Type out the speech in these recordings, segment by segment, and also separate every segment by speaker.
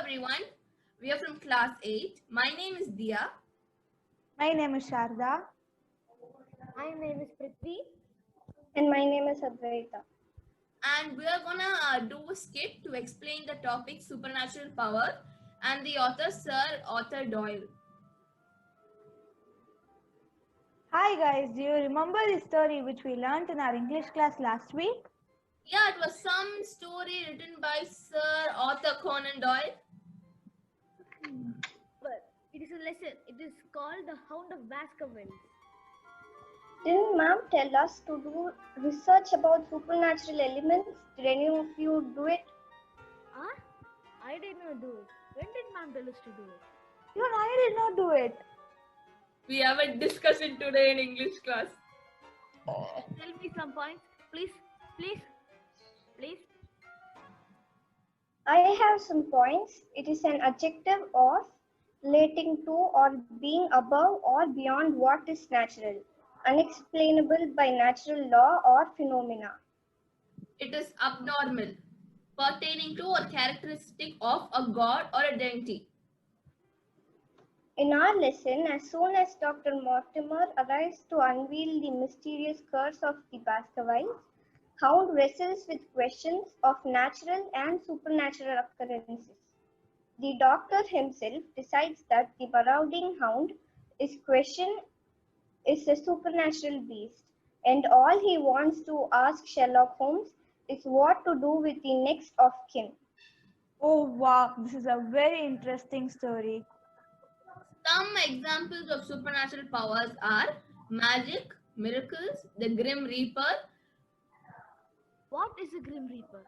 Speaker 1: everyone. We are from class 8. My name is Dia.
Speaker 2: My name is Sharda.
Speaker 3: My name is Prithvi.
Speaker 4: And my name is Advaita.
Speaker 1: And we are gonna do a skit to explain the topic supernatural power and the author Sir Arthur Doyle.
Speaker 2: Hi guys, do you remember the story which we learnt in our English class last week?
Speaker 1: Yeah, it was some story written by Sir Arthur Conan Doyle.
Speaker 3: But it is a lesson. It is called The Hound of Baskerville.
Speaker 4: Didn't ma'am tell us to do research about supernatural elements? Did any of you do it?
Speaker 3: Huh? I did not do it. When did ma'am tell us to do it?
Speaker 2: Even I did not do it.
Speaker 1: We have a discussion today in English class.
Speaker 3: Tell me some points, please, please, please.
Speaker 4: I have some points. It is an adjective of relating to or being above or beyond what is natural, unexplainable by natural law or phenomena.
Speaker 1: It is abnormal, pertaining to or characteristic of a god or a deity.
Speaker 4: In our lesson, as soon as Dr. Mortimer arrives to unveil the mysterious curse of the Baskervilles, Hound wrestles with questions of natural and supernatural occurrences. The doctor himself decides that the marauding hound is a supernatural beast, and all he wants to ask Sherlock Holmes is what to do with the next of kin.
Speaker 2: Oh wow, this is a very interesting story.
Speaker 1: Some examples of supernatural powers are magic, miracles, the Grim Reaper.
Speaker 3: What is a Grim Reaper?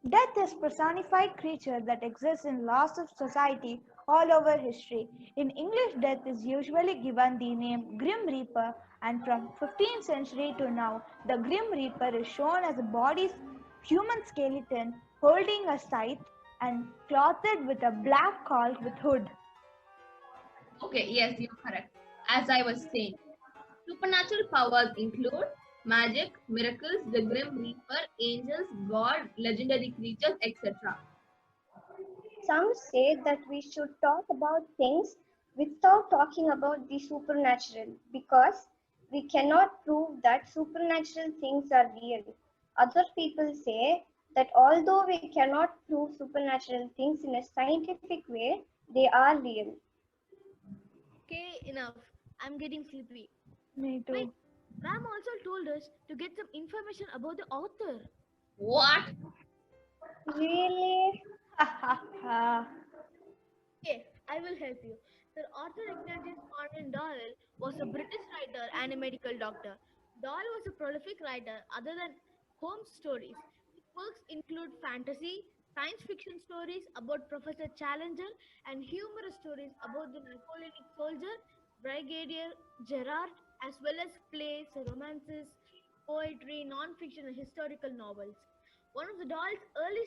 Speaker 2: Death is personified creature that exists in laws of society all over history. In English, death is usually given the name Grim Reaper, and from 15th century to now, the Grim Reaper is shown as a body's human skeleton holding a scythe and clothed with a black cowl with hood.
Speaker 1: Okay, yes, you're correct. As I was saying, supernatural powers include magic, miracles, the Grim Reaper, angels, God, legendary creatures, etc.
Speaker 4: Some say that we should talk about things without talking about the supernatural because we cannot prove that supernatural things are real. Other people say that although we cannot prove supernatural things in a scientific way, they are real.
Speaker 3: Okay, enough. I'm getting sleepy.
Speaker 2: Me
Speaker 3: Wait,
Speaker 2: too.
Speaker 3: ma'am also told us to get some information about the author.
Speaker 1: What?
Speaker 4: Really?
Speaker 2: Ha ha ha.
Speaker 3: Okay, I will help you. Sir Arthur Ignatius Conan Doyle was a British writer and a medical doctor. Doyle was a prolific writer other than Holmes stories. His works include fantasy, science fiction stories about Professor Challenger, and humorous stories about the Napoleonic soldier, Brigadier Gerard, as well as plays, romances, poetry, non-fiction, and historical novels. One of the Doyle's early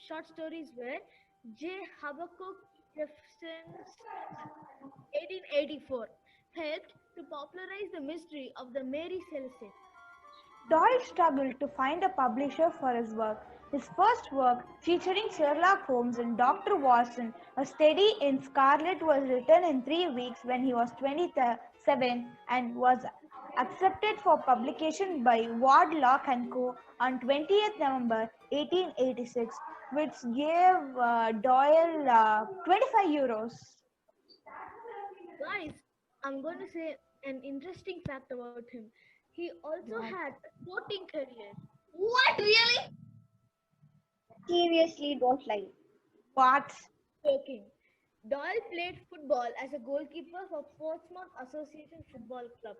Speaker 3: short stories were J. Habakkuk Jeffson's 1884 helped to popularize the mystery of the Mary Celeste.
Speaker 2: Doyle struggled to find a publisher for his work. His first work, featuring Sherlock Holmes and Dr. Watson, A Study in Scarlet, was written in 3 weeks when he was 27 and was accepted for publication by Ward Lock and Co. on 20th November 1886, which gave Doyle 25 euros.
Speaker 3: Guys, I'm going to say an interesting fact about him. He also had a sporting career.
Speaker 1: What, really?
Speaker 4: Seriously, don't lie.
Speaker 2: What?
Speaker 3: Joking. Doyle played football as a goalkeeper for Portsmouth Association Football Club.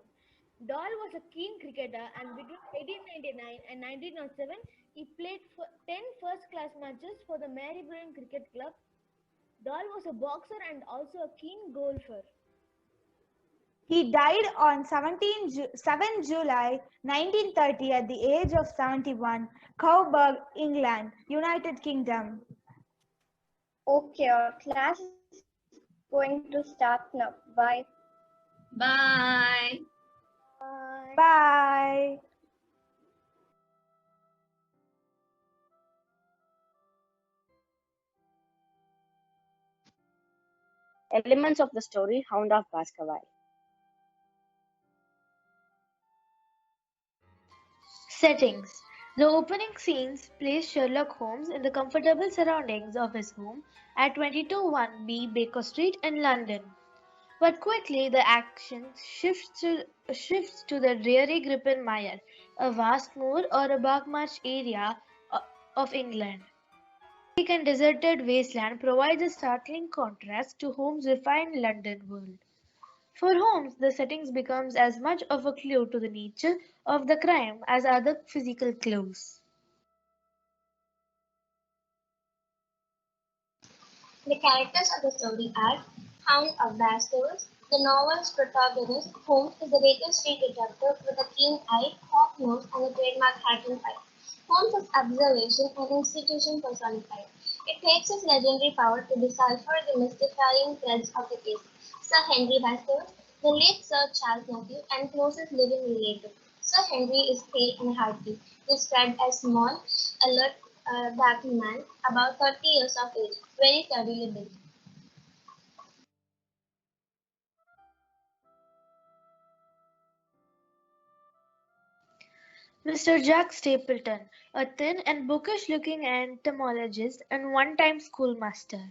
Speaker 3: Doyle was a keen cricketer and between 1899 and 1907 he played for 10 first-class matches for the Marylebone Cricket Club. Doyle was a boxer and also a keen golfer.
Speaker 2: He died on 7 July 1930 at the age of 71, Coburg, England, United Kingdom.
Speaker 4: Okay, our class is going to start now. Bye.
Speaker 1: Bye.
Speaker 2: Bye.
Speaker 5: Elements of the story Hound of Baskerville.
Speaker 6: Settings. The opening scenes place Sherlock Holmes in the comfortable surroundings of his home at 221B Baker Street in London. But quickly the action shifts to the dreary Gripen Mire, a vast moor or a bogmarsh area of England. Bleak and deserted wasteland provides a startling contrast to Holmes' refined London world. For Holmes, the settings becomes as much of a clue to the nature of the crime as other physical clues.
Speaker 4: The characters of the story are Hound of Baskervilles. The novel's protagonist, Holmes, is a Baker Street detective with a keen eye, hawk nose, and a trademark hat and pipe. Holmes is observation and institution personified. It takes his legendary power to decipher the mystifying threads of the case. Sir Henry Baskerville, the late Sir Charles' nephew and closest living relative. Sir Henry is pale and hearty, described as small, alert, dark man, about 30 years of age, very sturdily built.
Speaker 6: Mr. Jack Stapleton, a thin and bookish-looking entomologist and one-time schoolmaster.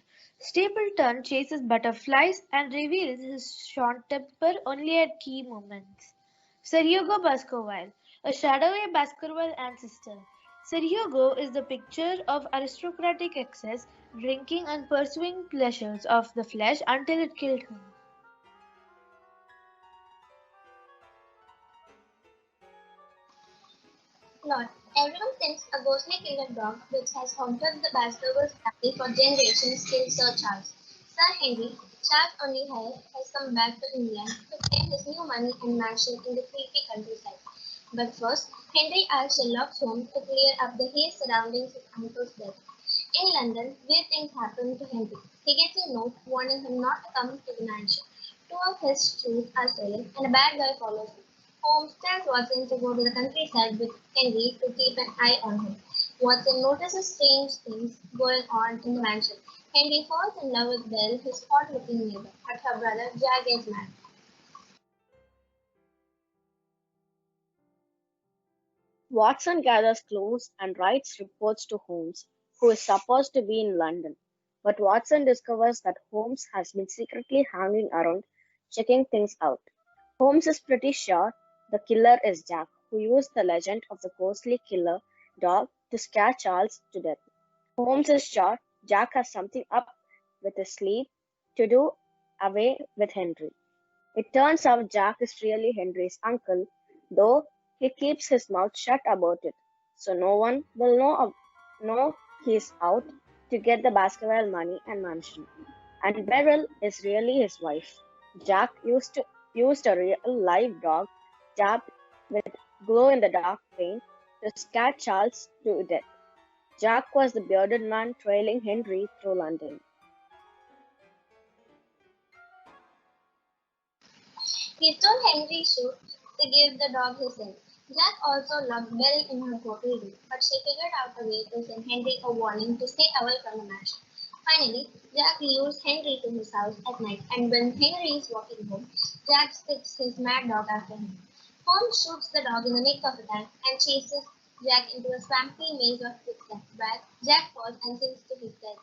Speaker 6: Stapleton chases butterflies and reveals his short temper only at key moments. Sir Hugo Baskerville, a shadowy Baskerville ancestor. Sir Hugo is the picture of aristocratic excess, drinking and pursuing pleasures of the flesh until it killed him.
Speaker 4: Lord, everyone thinks a ghostly killer dog which has haunted the Baskerville family for generations killed Sir Charles. Sir Henry, Charles' only heir, has come back to England to claim his new money and mansion in the creepy countryside. But first, Henry asks Sherlock Holmes to clear up the haze surrounding his uncle's death. In London, weird things happen to Henry. He gets a note warning him not to come to the mansion. Two of his shoes are stolen, and a bad guy follows him. Holmes tells Watson to go to the countryside with Henry to keep an eye on him. Watson notices strange things going on in the mansion. Henry falls in love with Belle, his hot-looking neighbor, but her brother Jack gets mad.
Speaker 5: Watson gathers clues and writes reports to Holmes, who is supposed to be in London. But Watson discovers that Holmes has been secretly hanging around, checking things out. Holmes is pretty sure the killer is Jack, who used the legend of the ghostly killer dog to scare Charles to death. Holmes is sure Jack has something up with his sleeve to do away with Henry. It turns out Jack is really Henry's uncle, though he keeps his mouth shut about it, so no one will know he's out to get the Baskerville money and mansion. And Beryl is really his wife. Jack used a real live dog dabbed with glow-in-the-dark paint to scare Charles to death. Jack was the bearded man trailing Henry through London.
Speaker 4: He stole Henry's shoe to give the dog his scent. Jack also locked Belle in her hotel room, but she figured out a way to send Henry a warning to stay away from the mansion. Finally, Jack lures Henry to his house at night, and when Henry is walking home, Jack sticks his mad dog after him. Holmes shoots the dog in the nick of time and chases Jack into a swampy maze of quicksand, where Jack falls and sinks to his death.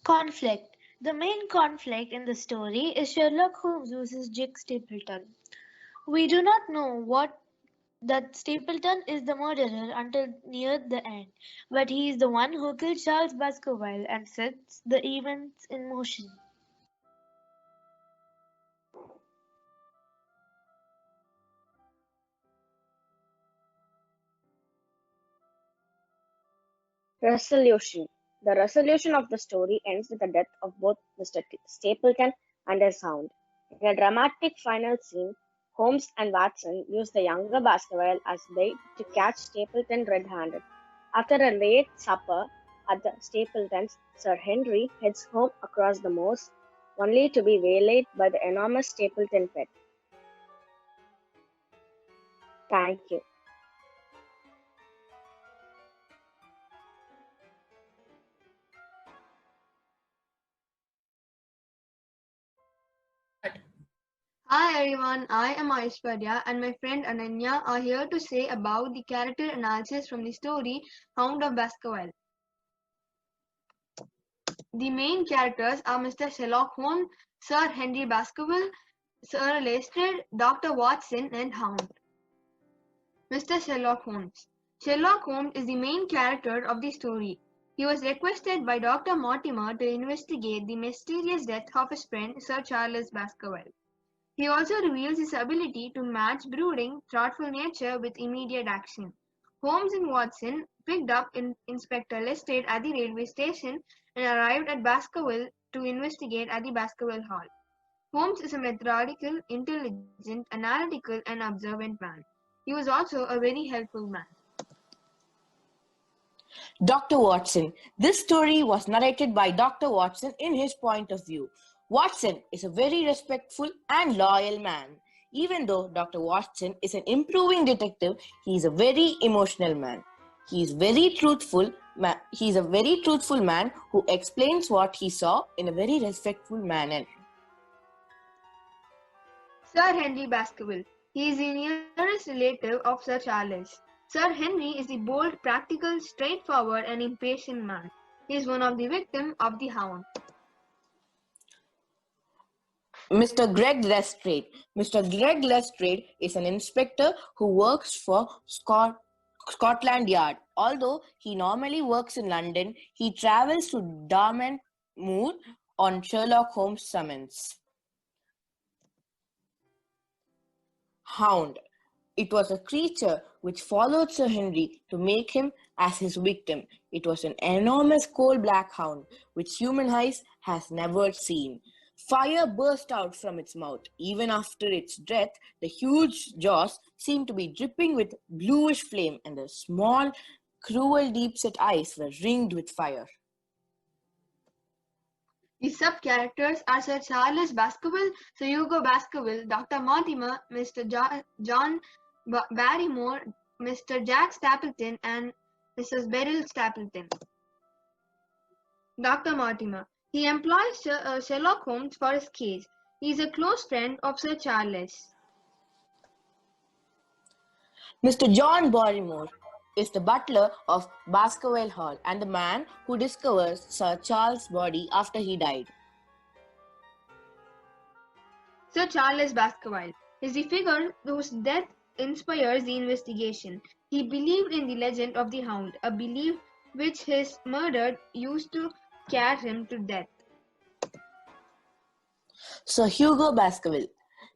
Speaker 6: Conflict. The main conflict in the story is Sherlock Holmes versus Jack Stapleton. We do not know what that Stapleton is the murderer until near the end, but he is the one who killed Charles Baskerville and sets the events in motion.
Speaker 5: Resolution. The resolution of the story ends with the death of both Mr. Stapleton and his hound. In a dramatic final scene, Holmes and Watson use the younger Baskerville as bait to catch Stapleton red-handed. After a late supper at the Stapletons, Sir Henry heads home across the moors, only to be waylaid by the enormous Stapleton pet. Thank you.
Speaker 7: Hi everyone, I am Aishwarya and my friend Ananya are here to say about the character analysis from the story Hound of Baskerville. The main characters are Mr. Sherlock Holmes, Sir Henry Baskerville, Sir Lestrade, Dr. Watson, and Hound. Mr. Sherlock Holmes. Sherlock Holmes is the main character of the story. He was requested by Dr. Mortimer to investigate the mysterious death of his friend Sir Charles Baskerville. He also reveals his ability to match brooding, thoughtful nature with immediate action. Holmes and Watson picked up Inspector Lestrade at the railway station and arrived at Baskerville to investigate at the Baskerville Hall. Holmes is a methodical, intelligent, analytical, and observant man. He was also a very helpful man.
Speaker 8: Dr. Watson. This story was narrated by Dr. Watson in his point of view. Watson is a very respectful and loyal man. Even though Dr. Watson is an improving detective, he is a very emotional man. He is He is a very truthful man who explains what he saw in a very respectful manner.
Speaker 7: Sir Henry Baskerville. He is the nearest relative of Sir Charles. Sir Henry is the bold, practical, straightforward, and impatient man. He is one of the victims of the Hound.
Speaker 8: Mr. Greg Lestrade. Mr. Greg Lestrade is an inspector who works for Scotland Yard. Although he normally works in London, he travels to Dartmouth Moor on Sherlock Holmes' summons. Hound. It was a creature which followed Sir Henry to make him as his victim. It was an enormous coal-black hound which human eyes has never seen. Fire burst out from its mouth. Even after its death, the huge jaws seemed to be dripping with bluish flame, and the small, cruel, deep-set eyes were ringed with fire.
Speaker 7: The sub-characters are Sir Charles Baskerville, Sir Hugo Baskerville, Dr. Mortimer, Mr. John Barrymore, Mr. Jack Stapleton, and Mrs. Beryl Stapleton. Dr. Mortimer. He employs Sherlock Holmes for his case. He is a close friend of Sir Charles.
Speaker 8: Mr. John Barrymore is the butler of Baskerville Hall and the man who discovers Sir Charles' body after he died.
Speaker 7: Sir Charles Baskerville is the figure whose death inspires the investigation. He believed in the legend of the Hound, a belief which his murdered used to scare him to death.
Speaker 8: Sir Hugo Baskerville.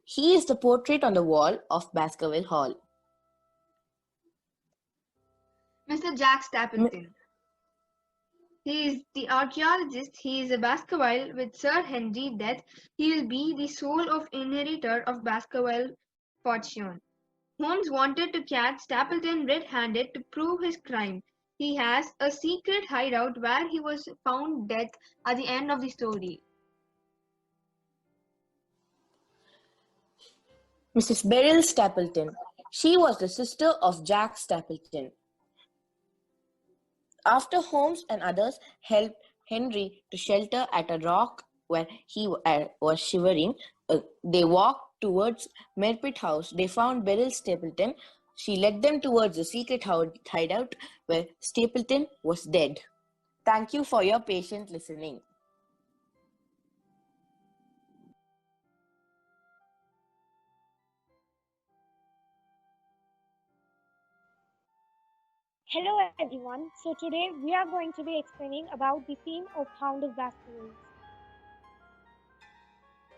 Speaker 8: He is the portrait on the wall of Baskerville Hall.
Speaker 7: Mr. Jack Stapleton. He is the archaeologist. He is a Baskerville with Sir Henry death. He will be the sole of inheritor of Baskerville fortune. Holmes wanted to catch Stapleton red-handed to prove his crime. He has a secret hideout where he was found dead at the end of the story.
Speaker 8: Mrs. Beryl Stapleton. She was the sister of Jack Stapleton. After Holmes and others helped Henry to shelter at a rock where he was shivering, they walked towards Merpet House. They found Beryl Stapleton. She led them towards the secret hideout where Stapleton was dead. Thank you for your patient listening.
Speaker 2: Hello everyone. So today we are going to be explaining about the theme of Hound of Baskerville.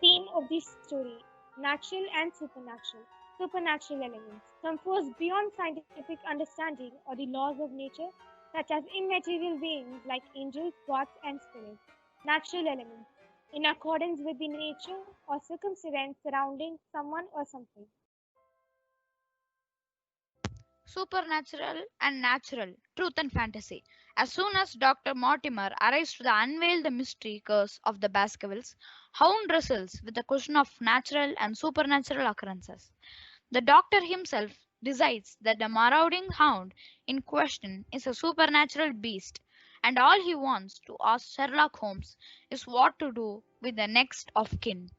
Speaker 2: Theme of this story: natural and supernatural. Supernatural elements some force beyond scientific understanding or the laws of nature, such as immaterial beings like angels, gods, and spirits. Natural elements in accordance with the nature or circumstance surrounding someone or something.
Speaker 9: Supernatural and natural, truth and fantasy. As soon as Dr. Mortimer arrives to unveil the mystery curse of the Baskervilles, Hound wrestles with the question of natural and supernatural occurrences. The doctor himself decides that the marauding hound in question is a supernatural beast, and all he wants to ask Sherlock Holmes is what to do with the next of kin.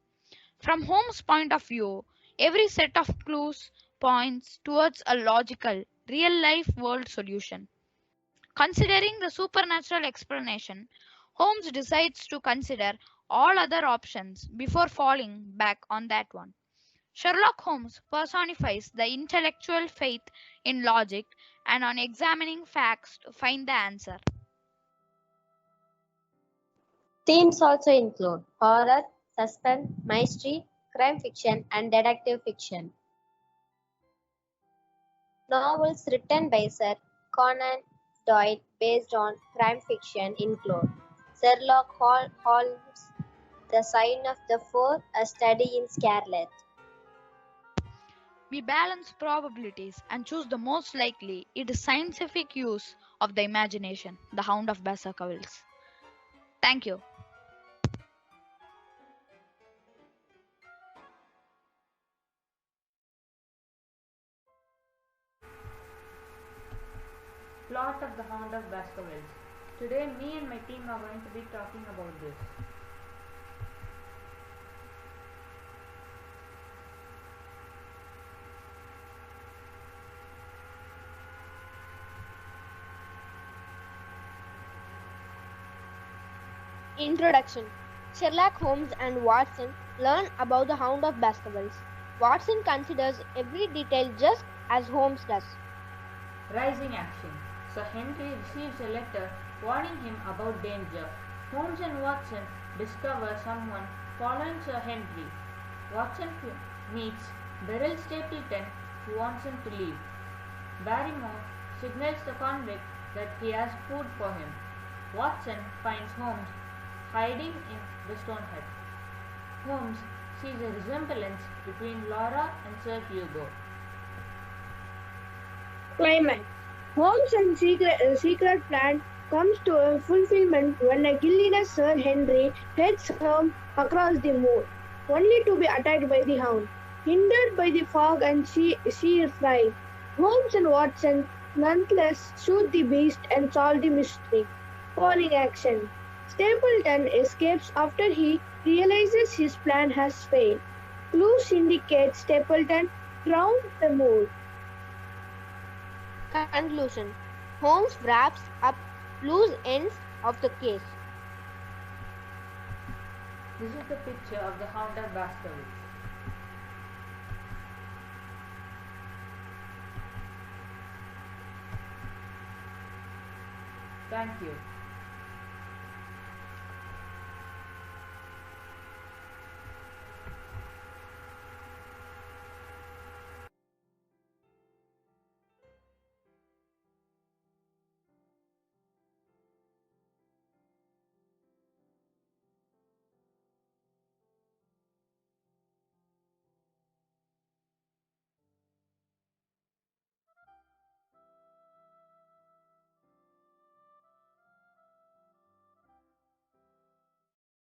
Speaker 9: From Holmes' point of view, every set of clues points towards a logical, real life world solution. Considering the supernatural explanation, Holmes decides to consider all other options before falling back on that one. Sherlock Holmes personifies the intellectual faith in logic and on examining facts to find the answer.
Speaker 5: Themes also include horror, suspense, mystery, crime fiction, and detective fiction. Novels written by Sir Conan Doyle based on crime fiction include Sherlock Holmes, The Sign of the Four, A Study in Scarlet.
Speaker 9: We balance probabilities and choose the most likely. It is scientific use of the imagination, the Hound of Baskervilles. Thank you.
Speaker 10: Plot of the Hound of Baskervilles. Today, me and my team are going to be talking about this.
Speaker 11: Introduction. Sherlock Holmes and Watson learn about the Hound of Baskervilles. Watson considers every detail just as Holmes does.
Speaker 10: Rising action. Sir Henry receives a letter warning him about danger. Holmes and Watson discover someone following Sir Henry. Watson meets Beryl Stapleton, who wants him to leave. Barrymore signals the convict that he has food for him. Watson finds Holmes hiding in the stone hut. Holmes sees a resemblance between Laura and Sir Hugo.
Speaker 12: Climax. Holmes' and secret plan comes to a fulfillment when a guileless Sir Henry heads home across the moor, only to be attacked by the hound. Hindered by the fog and sheer fright, Holmes and Watson nonetheless shoot the beast and solve the mystery. Falling action. Stapleton escapes after he realizes his plan has failed. Clues indicate Stapleton drowned the moor.
Speaker 11: Conclusion. Holmes wraps up loose ends of the case.
Speaker 10: This is the picture of the Hound of Baskervilles. Thank you.